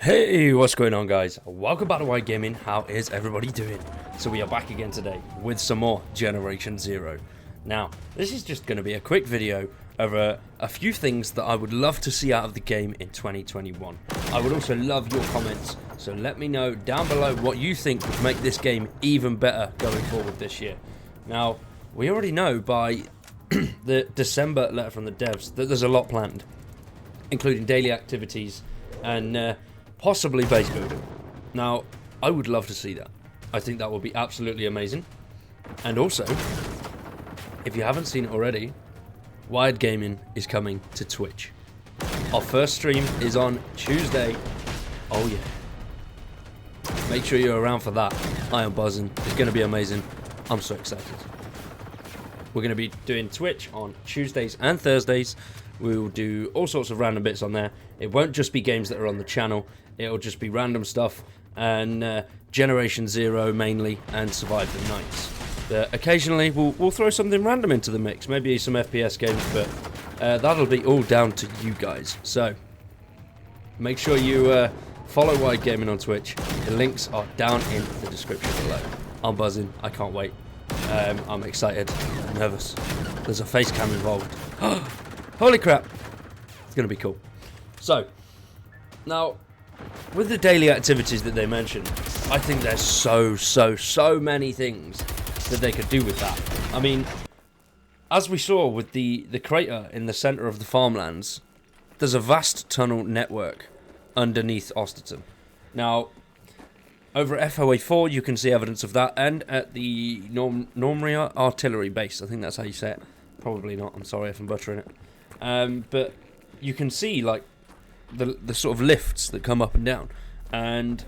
Hey, what's going on, guys? Welcome back to White Gaming. How is everybody doing? So we are back again today with some more Generation Zero. Now, this is just going to be a quick video over a few things that I would love to see out of the game in 2021. I would also love your comments, so let me know down below what you think would make this game even better going forward this year. Now, we already know by the December letter from the devs that there's a lot planned, including daily activities and possibly base building. Now, I would love to see that. I think that would be absolutely amazing. And also, if you haven't seen it already, Wired Gaming is coming to Twitch. Our first stream is on Tuesday. Oh yeah. Make sure you're around for that. I am buzzing. It's going to be amazing. I'm so excited. We're going to be doing Twitch on Tuesdays and Thursdays. We will do all sorts of random bits on there. It won't just be games that are on the channel. It'll just be random stuff and Generation Zero mainly, and Survive the Nights. Occasionally we'll throw something random into the mix, maybe some FPS games, but that'll be all down to you guys. So make sure you follow Wide Gaming on Twitch. The links are down in the description below. I'm buzzing. I can't wait. I'm excited. I'm nervous. There's a face cam involved. Holy crap. It's going to be cool. So, now, with the daily activities that they mentioned, I think there's so many things that they could do with that. I mean, as we saw with the crater in the centre of the farmlands, there's a vast tunnel network underneath Osterton. Now, over at FOA 4, you can see evidence of that, and at the Normria artillery base. I think that's how you say it. Probably not. I'm sorry if I'm buttering it. But you can see, like, the sort of lifts that come up and down. And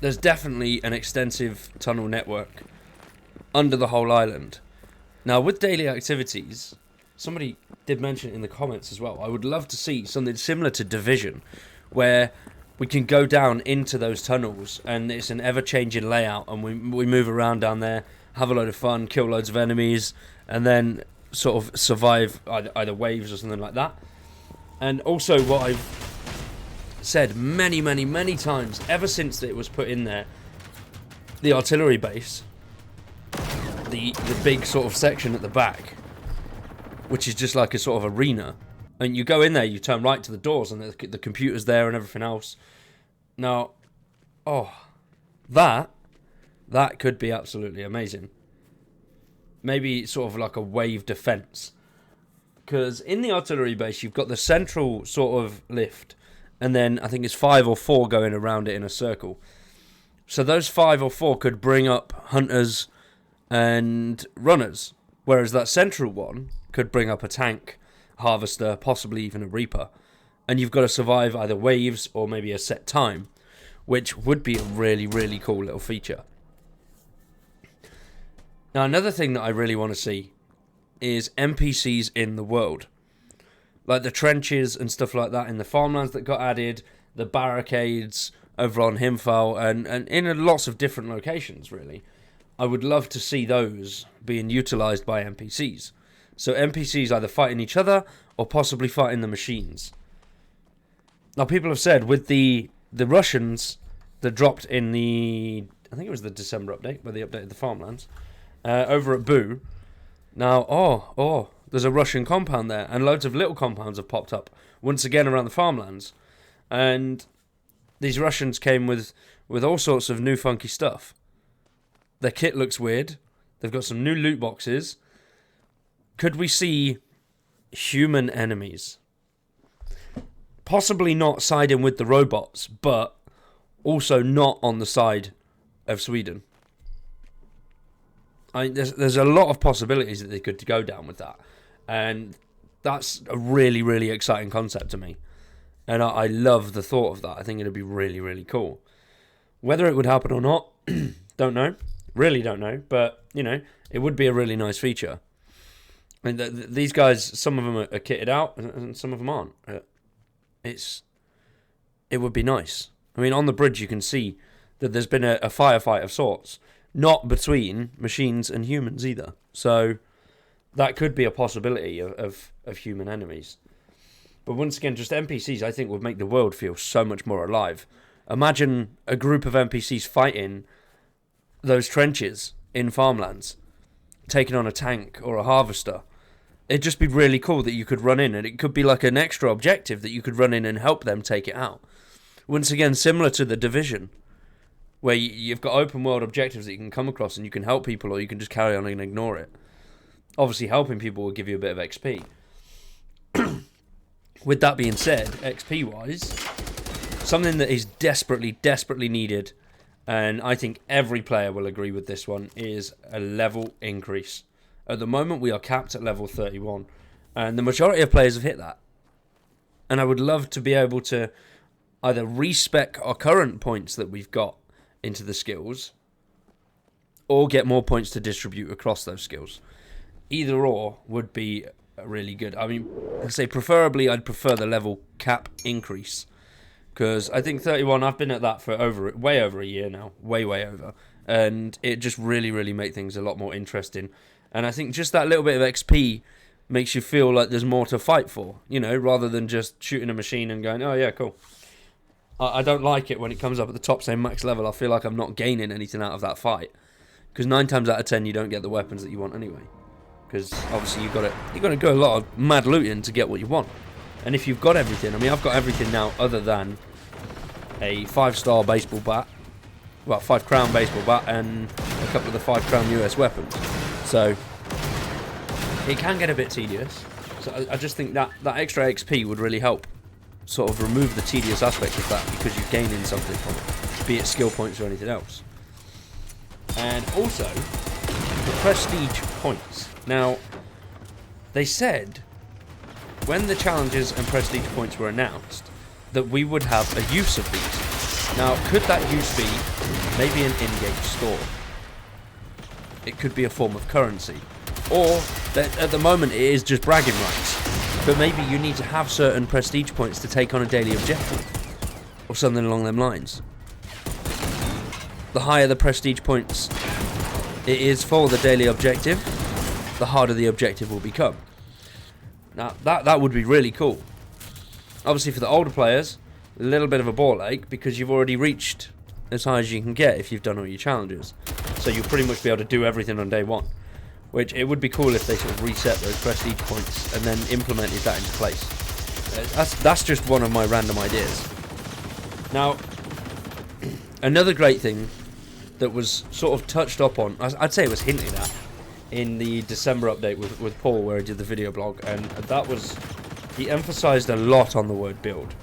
there's definitely an extensive tunnel network under the whole island. Now, with daily activities, somebody did mention it in the comments as well, I would love to see something similar to Division, where we can go down into those tunnels, and it's an ever-changing layout, and we move around down there, have a load of fun, kill loads of enemies, and then sort of survive either waves or something like that. And also, what I've said many times, ever since it was put in there, the artillery base, the big sort of section at the back, which is just like a sort of arena, and you go in there, you turn right to the doors, and the computer's there and everything else. Now, that could be absolutely amazing. Maybe sort of like a wave defense. Because in the artillery base, you've got the central sort of lift, and then I think it's 5 or 4 going around it in a circle. So those 5 or 4 could bring up hunters and runners, whereas that central one could bring up a tank, harvester, possibly even a reaper. And you've got to survive either waves or maybe a set time, which would be a really cool little feature. Now, another thing that I really want to see is NPCs in the world. Like the trenches and stuff like that in the farmlands that got added, the barricades over on Himfal, and in lots of different locations, really. I would love to see those being utilised by NPCs. So NPCs either fighting each other or possibly fighting the machines. Now, people have said with the Russians that dropped in I think it was the December update, where they updated the farmlands, over at Boo. Now, there's a Russian compound there, and loads of little compounds have popped up, once again around the farmlands. And these Russians came with all sorts of new funky stuff. Their kit looks weird. They've got some new loot boxes. Could we see human enemies? Possibly not siding with the robots, but also not on the side of Sweden. There's a lot of possibilities that they could go down with that. And that's a really exciting concept to me. And I love the thought of that. I think it'd be really cool. Whether it would happen or not, don't know. Really don't know. But, it would be a really nice feature. I mean, these guys, some of them are kitted out, and some of them aren't. It would be nice. I mean, on the bridge you can see that there's been a firefight of sorts. Not between machines and humans either. So that could be a possibility of human enemies. But once again, just NPCs, I think, would make the world feel so much more alive. Imagine a group of NPCs fighting those trenches in farmlands, taking on a tank or a harvester. It'd just be really cool that you could run in, and it could be like an extra objective that you could run in and help them take it out. Once again, similar to The Division, where you've got open world objectives that you can come across and you can help people, or you can just carry on and ignore it. Obviously, helping people will give you a bit of XP. With that being said, XP-wise, something that is desperately, desperately needed, and I think every player will agree with this one, is a level increase. At the moment, we are capped at level 31, and the majority of players have hit that. And I would love to be able to either respec our current points that we've got into the skills, or get more points to distribute across those skills. Either or would be really good. I mean, I'd say preferably I'd prefer the level cap increase, because I think 31, I've been at that for way over a year now, way over, and it just really make things a lot more interesting. And I think just that little bit of XP makes you feel like there's more to fight for, you know, rather than just shooting a machine and going, oh yeah, cool. I don't like it when it comes up at the top, say max level. I feel like I'm not gaining anything out of that fight, because 9 times out of 10 you don't get the weapons that you want anyway. Because obviously you've got to go a lot of mad looting to get what you want. And if you've got everything, I mean, I've got everything now other than a 5-star baseball bat, well, 5 crown baseball bat, and a couple of the 5 crown US weapons. So it can get a bit tedious. So I just think that extra XP would really help sort of remove the tedious aspect of that, because you're gaining something from it, be it skill points or anything else. And also the prestige points. Now, they said when the challenges and prestige points were announced that we would have a use of these. Now, could that use be maybe an in-game store? It could be a form of currency. Or, at the moment, it is just bragging rights. But maybe you need to have certain prestige points to take on a daily objective, or something along them lines. The higher the prestige points it is for the daily objective, the harder the objective will become. Now, that would be really cool. Obviously, for the older players, a little bit of a ball ache, because you've already reached as high as you can get if you've done all your challenges. So you'll pretty much be able to do everything on day one. Which, it would be cool if they sort of reset those prestige points and then implemented that into place. That's just one of my random ideas. Now, another great thing that was sort of touched up on, I'd say it was hinted at, in the December update with Paul, where he did the video blog, and that was, he emphasised a lot on the word build.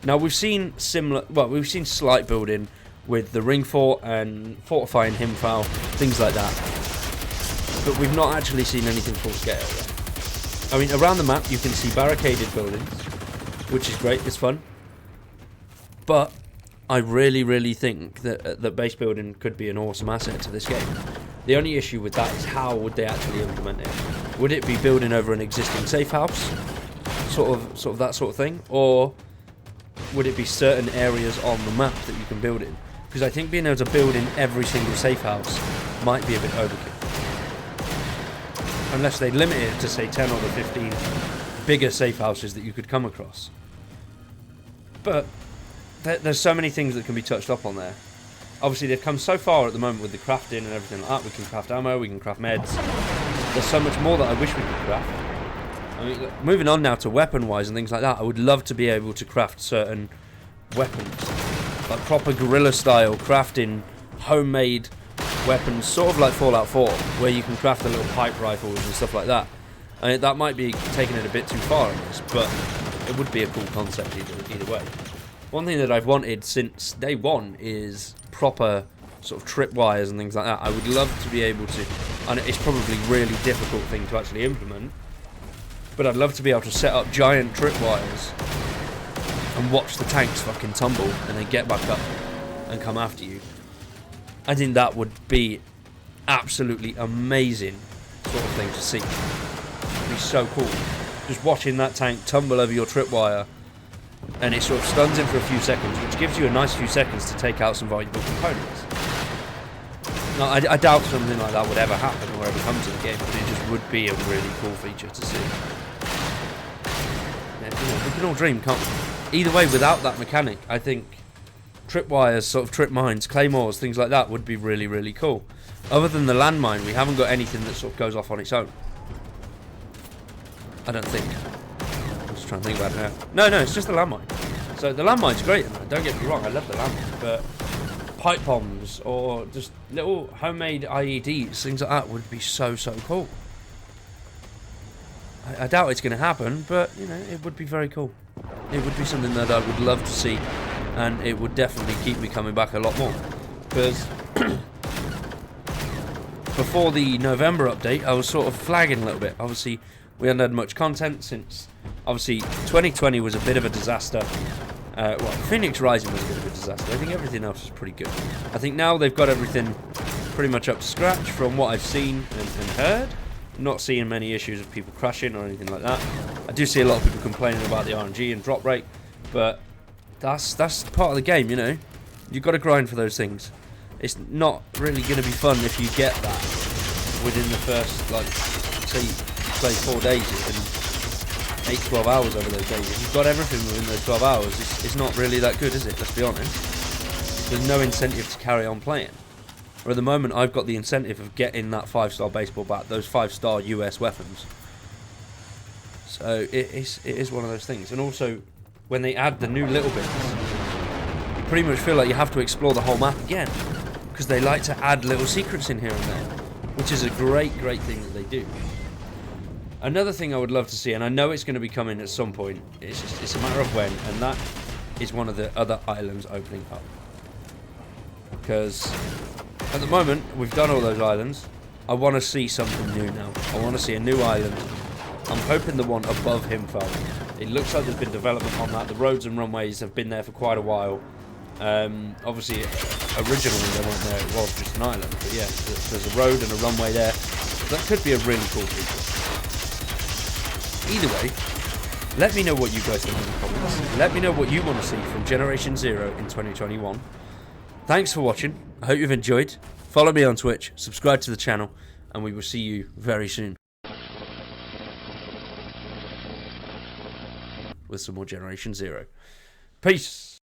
Now, we've seen slight building with the ring fort and fortifying Himfal, things like that. But we've not actually seen anything full scale yet. I mean, around the map you can see barricaded buildings, which is great, it's fun. But I really think that base building could be an awesome asset to this game. The only issue with that is how would they actually implement it? Would it be building over an existing safe house? Sort of that sort of thing? Or would it be certain areas on the map that you can build in? Because I think being able to build in every single safe house might be a bit overkill. Unless they limit it to, say, 10 or 15 bigger safe houses that you could come across. But there's so many things that can be touched up on there. Obviously, they've come so far at the moment with the crafting and everything like that. We can craft ammo, we can craft meds. There's so much more that I wish we could craft. I mean, moving on now to weapon-wise and things like that, I would love to be able to craft certain weapons. Like proper guerrilla-style crafting, homemade weapons, sort of like Fallout 4, where you can craft the little pipe rifles and stuff like that. I mean, that might be taking it a bit too far on this, but it would be a cool concept either way. One thing that I've wanted since day one is proper sort of tripwires and things like that. I would love to be able to, and it's probably a really difficult thing to actually implement, but I'd love to be able to set up giant tripwires and watch the tanks fucking tumble and then get back up and come after you. I think that would be absolutely amazing sort of thing to see. It'd be so cool. Just watching that tank tumble over your tripwire, and it sort of stuns him for a few seconds, which gives you a nice few seconds to take out some valuable components. Now, I doubt something like that would ever happen or ever come to the game, but it just would be a really cool feature to see. we can all dream, can't we? Either way, without that mechanic, I think tripwires, sort of trip mines, claymores, things like that would be really, really cool. Other than the landmine, we haven't got anything that sort of goes off on its own. I don't think. I'm just trying to think about it now. No, it's just the landmine. So the landmine's great, don't get me wrong, I love the landmine, but pipe bombs or just little homemade IEDs, things like that would be so cool. I doubt it's going to happen, but you know, it would be very cool. It would be something that I would love to see, and it would definitely keep me coming back a lot more. Because before the November update, I was sort of flagging a little bit. Obviously, we hadn't had much content since, obviously, 2020 was a bit of a disaster. Well, Phoenix Rising was a bit of a disaster. I think everything else was pretty good. I think now they've got everything pretty much up to scratch from what I've seen and heard. Not seeing many issues of people crashing or anything like that. I do see a lot of people complaining about the RNG and drop rate, but that's part of the game, you know. You've got to grind for those things. It's not really going to be fun if you get that within the first, like, say, play 4 days and 8-12 hours over those days. If you've got everything within those 12 hours, it's not really that good, is it? Let's be honest. There's no incentive to carry on playing. Or at the moment, I've got the incentive of getting that 5-star baseball bat, those 5-star US weapons. So it is one of those things. And also, when they add the new little bits, you pretty much feel like you have to explore the whole map again, because they like to add little secrets in here and there, which is a great thing that they do. Another thing I would love to see, and I know it's going to be coming at some point, it's a matter of when, and that is one of the other islands opening up. Because at the moment, we've done all those islands. I want to see something new now. I want to see a new island. I'm hoping the one above Himfell. It looks like there's been development on that. The roads and runways have been there for quite a while. Obviously, originally they weren't there. It was just an island. But yeah, there's a road and a runway there. That could be a really cool feature. Either way, let me know what you guys think in the comments. Let me know what you want to see from Generation Zero in 2021. Thanks for watching. I hope you've enjoyed. Follow me on Twitch, subscribe to the channel, and we will see you very soon with some more Generation Zero. Peace!